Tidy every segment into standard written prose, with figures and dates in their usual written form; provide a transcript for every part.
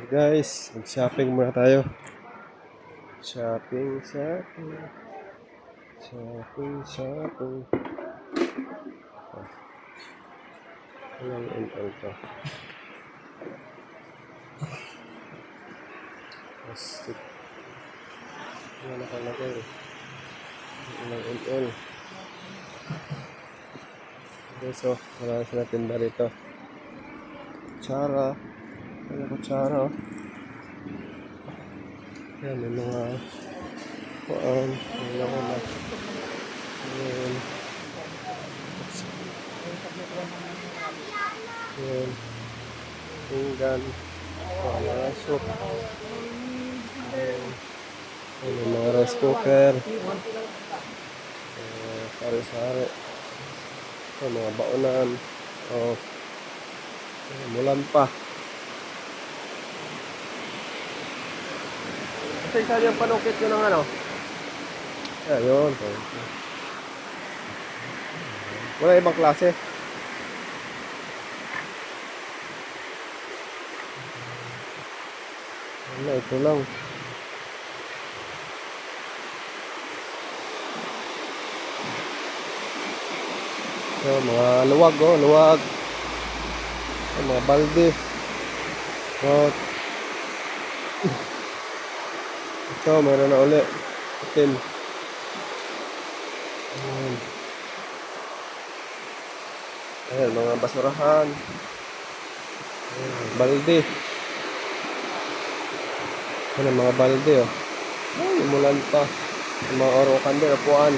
Guys, mag-shopping muna tayo. Shopping. Ilang ML to? Plastic. Ano nakalagay? Ilang ML. Okay, so, marami sila tinda rito. Kutsara. Ano kutsara, oh. Yan, may mga kuan. Ayan. Yan. Pinggan. Mga soup. May mga rice cooker. Sari-sari. Mga baonan. Mulan pa. Kasi isa yung panukit ko ng ano. Ayun. Wala ibang klase. Ano, ito lang. So, mga luwag, oh, luwag. Mga balde. Ito, meron na uli. Itim. Ayan, mga basurahan. Balde. Ayan, mga balde, oh. Ay, umulan pa. Mga orokan din, upuan.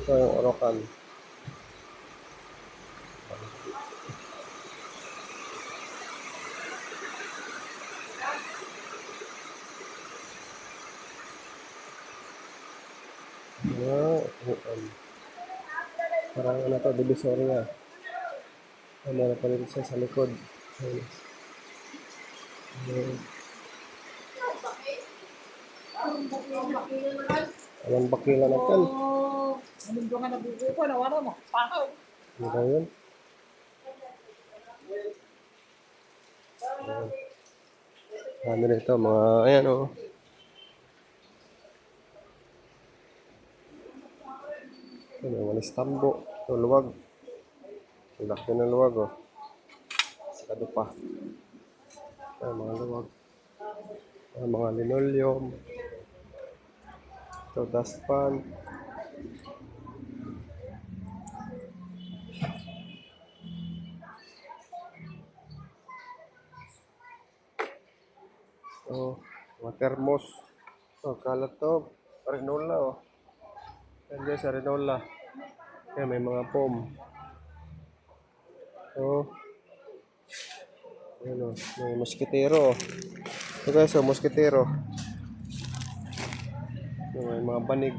Ito yung orokan. Parang ano to, divisoria. Meron pa rin siya sa likod. Alang bakila na kan. Ano ba yun? Ano nito, mga, ayan, oh. May walis tambo. Ito, luwag. Ang laki ng luwag, oh. Sakado pa. Ay, mga luwag. Ay, mga linoleum. Ito, dustpan. Oh, mga thermos. Oh, kalat to. Arenola, oh. Yan guys, Arenola. Ayan, may mga foam. Oh. Ayan, oh. May moskitero, oh. Ito guys, oh, moskitero. May mga banig.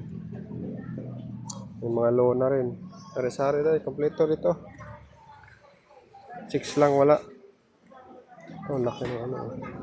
May mga lona rin. Sari-sari dahil. Kompleto dito. 6 lang wala. Oh, laki ng ano.